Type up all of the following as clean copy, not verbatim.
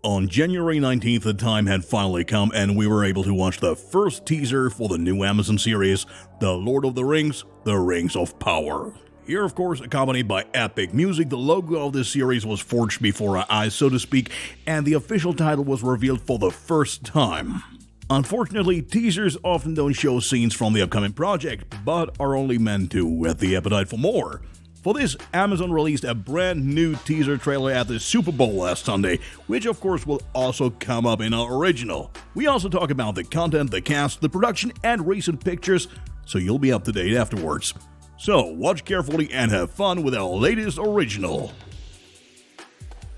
On January 19th, the time had finally come and we were able to watch the first teaser for the new Amazon series, The Lord of the Rings, The Rings of Power. Here, of course, accompanied by epic music, the logo of this series was forged before our eyes, so to speak, and the official title was revealed for the first time. Unfortunately, teasers often don't show scenes from the upcoming project, but are only meant to whet the appetite for more. For this, Amazon released a brand new teaser trailer at the Super Bowl last Sunday, which of course will also come up in our original. We also talk about the content, the cast, the production, and recent pictures, so you'll be up to date afterwards. So, watch carefully and have fun with our latest original.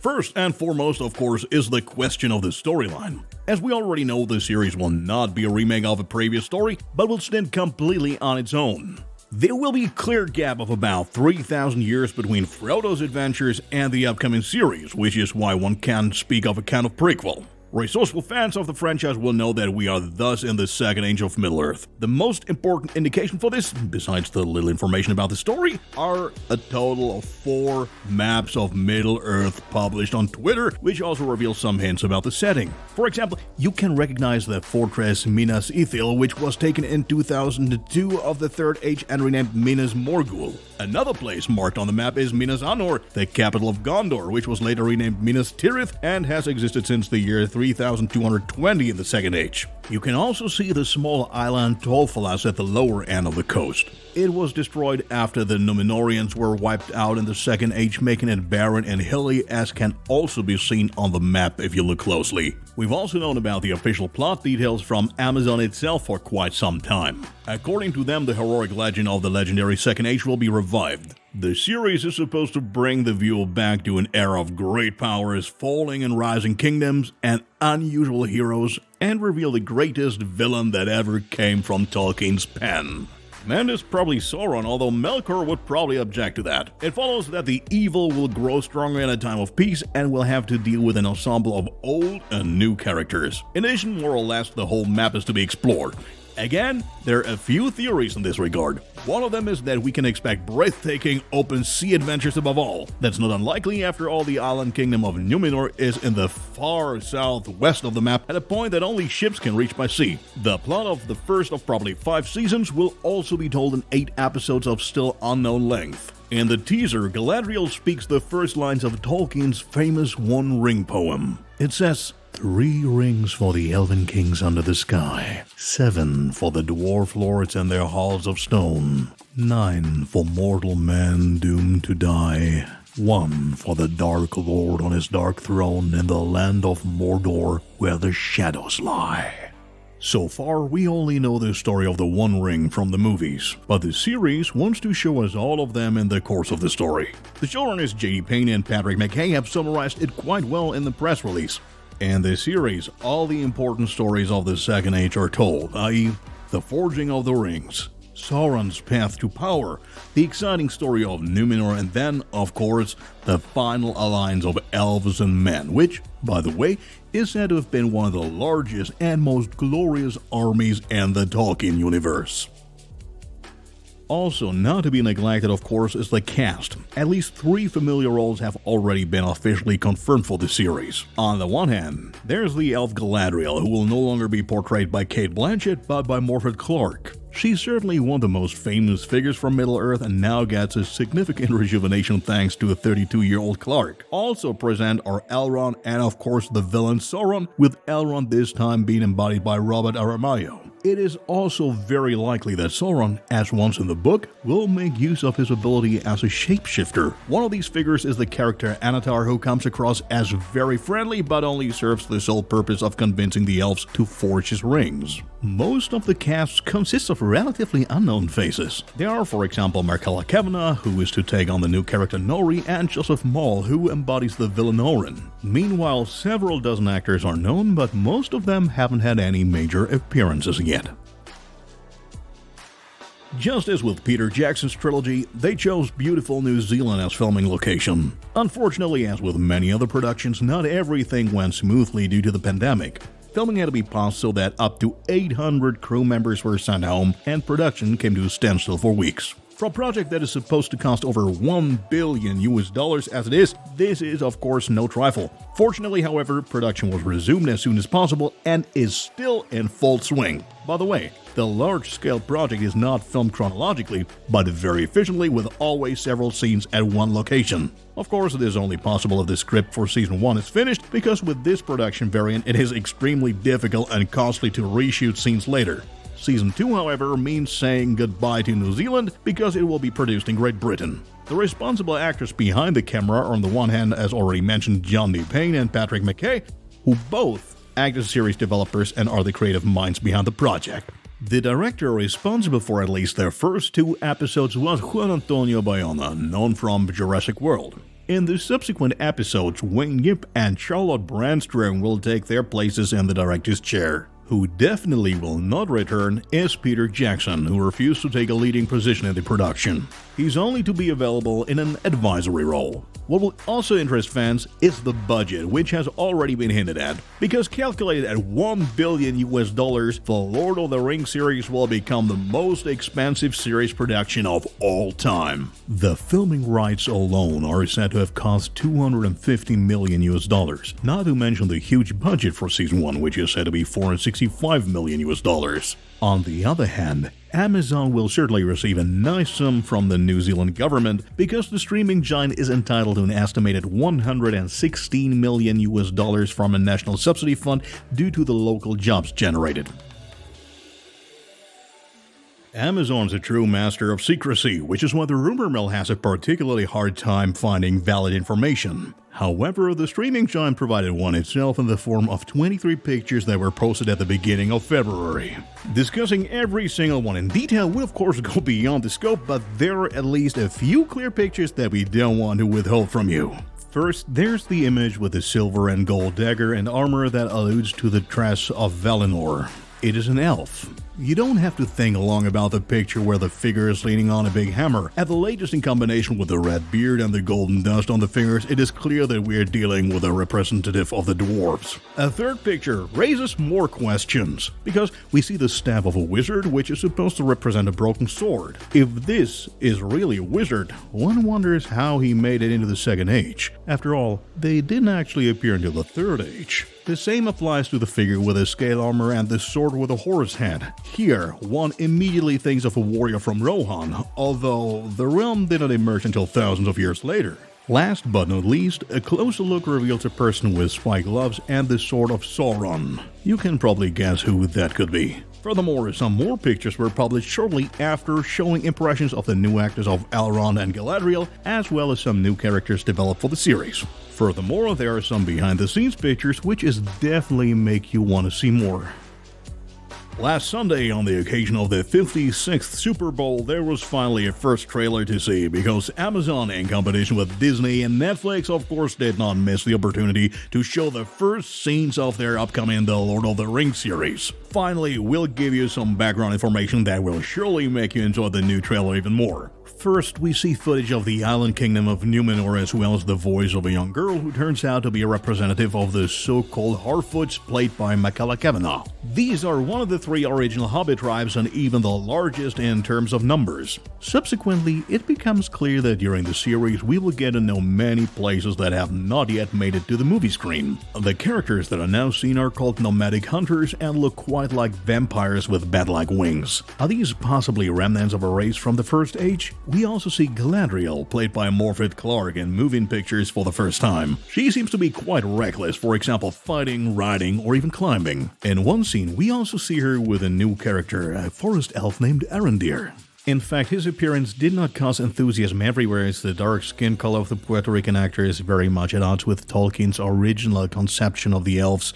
First and foremost, of course, is the question of the storyline. As we already know, the series will not be a remake of a previous story, but will stand completely on its own. There will be a clear gap of about 3,000 years between Frodo's adventures and the upcoming series, which is why one can speak of a kind of prequel. Resourceful fans of the franchise will know that we are thus in the Second Age of Middle-earth. The most important indication for this, besides the little information about the story, are a total of 4 maps of Middle-earth published on Twitter, which also reveal some hints about the setting. For example, you can recognize the fortress Minas Ithil, which was taken in 2002 of the Third Age and renamed Minas Morgul. Another place marked on the map is Minas Anor, the capital of Gondor, which was later renamed Minas Tirith and has existed since the year 3220 in the Second Age. You can also see the small island Tolfalas at the lower end of the coast. It was destroyed after the Númenóreans were wiped out in the Second Age, making it barren and hilly, as can also be seen on the map if you look closely. We've also known about the official plot details from Amazon itself for quite some time. According to them, the heroic legend of the legendary Second Age will be revived. The series is supposed to bring the viewer back to an era of great powers, falling and rising kingdoms, and unusual heroes, and reveal the greatest villain that ever came from Tolkien's pen. And it's probably Sauron, although Melkor would probably object to that. It follows that the evil will grow stronger in a time of peace and will have to deal with an ensemble of old and new characters. In addition, more or less, the whole map is to be explored. Again, there are a few theories in this regard. One of them is that we can expect breathtaking open sea adventures above all. That's not unlikely after all. The island kingdom of Númenor is in the far southwest of the map at a point that only ships can reach by sea. The plot of the first of probably 5 seasons will also be told in 8 episodes of still unknown length. In the teaser, Galadriel speaks the first lines of Tolkien's famous One Ring poem. It says, 3 rings for the elven kings under the sky, 7 for the dwarf lords and their halls of stone, 9 for mortal men doomed to die, 1 for the dark lord on his dark throne in the land of Mordor where the shadows lie. So far, we only know the story of the One Ring from the movies, but the series wants to show us all of them in the course of the story. The showrunners J.D. Payne and Patrick McKay have summarized it quite well in the press release. In this series, all the important stories of the Second Age are told, i.e., the forging of the rings, Sauron's path to power, the exciting story of Númenor, and then, of course, the final alliance of elves and men, which, by the way, is said to have been one of the largest and most glorious armies in the Tolkien universe. Also, not to be neglected, of course, is the cast. At least 3 familiar roles have already been officially confirmed for the series. On the one hand, there's the elf Galadriel, who will no longer be portrayed by Cate Blanchett, but by Morfydd Clark. She's certainly one of the most famous figures from Middle-earth and now gets a significant rejuvenation thanks to a 32-year-old Clark. Also present are Elrond and, of course, the villain Sauron, with Elrond this time being embodied by Robert Aramayo. It is also very likely that Sauron, as once in the book, will make use of his ability as a shapeshifter. One of these figures is the character Anatar, who comes across as very friendly but only serves the sole purpose of convincing the elves to forge his rings. Most of the cast consists of relatively unknown faces. There are, for example, Markella Kavanagh, who is to take on the new character Nori, and Joseph Maul, who embodies the villain Orin. Meanwhile, several dozen actors are known, but most of them haven't had any major appearances yet. Just as with Peter Jackson's trilogy, they chose beautiful New Zealand as filming location. Unfortunately, as with many other productions, not everything went smoothly due to the pandemic. Filming had to be paused so that up to 800 crew members were sent home, and production came to a standstill for weeks. For a project that is supposed to cost over $1 billion as it is, this is of course no trifle. Fortunately, however, production was resumed as soon as possible and is still in full swing. By the way, the large-scale project is not filmed chronologically, but very efficiently with always several scenes at one location. Of course, it is only possible if the script for Season 1 is finished, because with this production variant it is extremely difficult and costly to reshoot scenes later. Season 2, however, means saying goodbye to New Zealand because it will be produced in Great Britain. The responsible actors behind the camera are on the one hand, as already mentioned, Johnny Payne and Patrick McKay, who both act as series developers and are the creative minds behind the project. The director responsible for at least their first 2 episodes was Juan Antonio Bayona, known from Jurassic World. In the subsequent episodes, Wayne Yip and Charlotte Brandstrom will take their places in the director's chair. Who definitely will not return is Peter Jackson, who refused to take a leading position in the production. He's only to be available in an advisory role. What will also interest fans is the budget, which has already been hinted at. Because calculated at $1 billion, the Lord of the Rings series will become the most expensive series production of all time. The filming rights alone are said to have cost $250 million, not to mention the huge budget for Season 1, which is said to be $465 million. On the other hand, Amazon will certainly receive a nice sum from the New Zealand government because the streaming giant is entitled to an estimated $116 million from a national subsidy fund due to the local jobs generated. Amazon's a true master of secrecy, which is why the rumor mill has a particularly hard time finding valid information. However, the streaming giant provided one itself in the form of 23 pictures that were posted at the beginning of February. Discussing every single one in detail would of course go beyond the scope, but there are at least a few clear pictures that we don't want to withhold from you. First, there's the image with the silver and gold dagger and armor that alludes to the Tress of Valinor. It is an elf. You don't have to think long about the picture where the figure is leaning on a big hammer. At the latest, in combination with the red beard and the golden dust on the fingers, it is clear that we are dealing with a representative of the dwarves. A third picture raises more questions, because we see the staff of a wizard, which is supposed to represent a broken sword. If this is really a wizard, one wonders how he made it into the Second Age. After all, they didn't actually appear until the Third Age. The same applies to the figure with the scale armor and the sword with a horse head. Here, one immediately thinks of a warrior from Rohan, although the realm did not emerge until thousands of years later. Last but not least, a closer look reveals a person with spiked gloves and the sword of Sauron. You can probably guess who that could be. Furthermore, some more pictures were published shortly after showing impressions of the new actors of Elrond and Galadriel, as well as some new characters developed for the series. Furthermore, there are some behind-the-scenes pictures which is definitely make you want to see more. Last Sunday, on the occasion of the 56th Super Bowl, there was finally a first trailer to see, because Amazon, in competition with Disney and Netflix, of course did not miss the opportunity to show the first scenes of their upcoming The Lord of the Rings series. Finally, we'll give you some background information that will surely make you enjoy the new trailer even more. First, we see footage of the island kingdom of Numenor, as well as the voice of a young girl who turns out to be a representative of the so-called Harfoots, played by Michaela Kavanagh. These are one of the 3 original Hobbit tribes and even the largest in terms of numbers. Subsequently, it becomes clear that during the series we will get to know many places that have not yet made it to the movie screen. The characters that are now seen are called nomadic hunters and look quite like vampires with bat-like wings. Are these possibly remnants of a race from the First Age? We also see Galadriel, played by Morfydd Clark, in moving pictures for the first time. She seems to be quite reckless, for example fighting, riding, or even climbing. In one scene, we also see her with a new character, a forest elf named Arondir. In fact, his appearance did not cause enthusiasm everywhere, as the dark skin color of the Puerto Rican actor is very much at odds with Tolkien's original conception of the elves.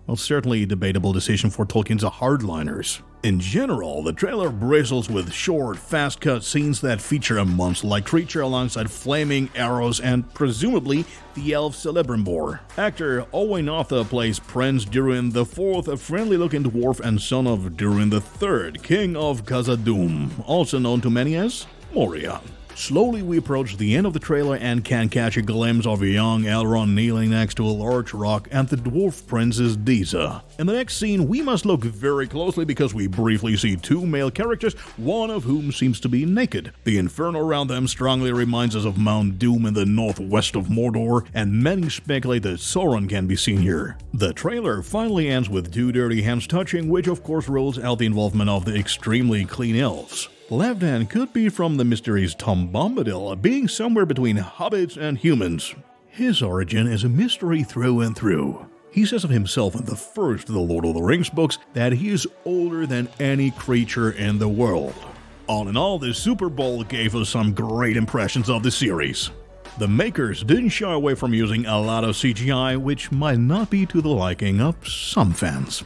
Well, certainly a debatable decision for Tolkien's hardliners. In general, the trailer bristles with short, fast-cut scenes that feature a monster-like creature alongside flaming arrows and, presumably, the elf Celebrimbor. Actor Owain Arthur plays Prince Durin IV, a friendly-looking dwarf and son of Durin III, King of Khazad-dûm, also known to many as Moria. Slowly we approach the end of the trailer and can catch a glimpse of a young Elrond kneeling next to a large rock and the dwarf princess Disa. In the next scene, we must look very closely because we briefly see two male characters, one of whom seems to be naked. The inferno around them strongly reminds us of Mount Doom in the northwest of Mordor, and many speculate that Sauron can be seen here. The trailer finally ends with two dirty hands touching, which of course rules out the involvement of the extremely clean elves. Left hand could be from the mysterious Tom Bombadil, being somewhere between hobbits and humans. His origin is a mystery through and through. He says of himself in the first The Lord of the Rings books that he is older than any creature in the world. All in all, the Super Bowl gave us some great impressions of the series. The makers didn't shy away from using a lot of CGI, which might not be to the liking of some fans.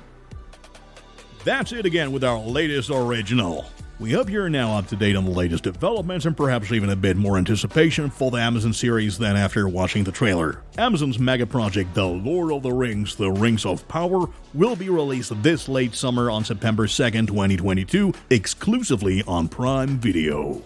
That's it again with our latest original. We hope you're now up to date on the latest developments and perhaps even a bit more anticipation for the Amazon series than after watching the trailer. Amazon's mega project The Lord of the Rings, The Rings of Power will be released this late summer on September 2nd, 2022, exclusively on Prime Video.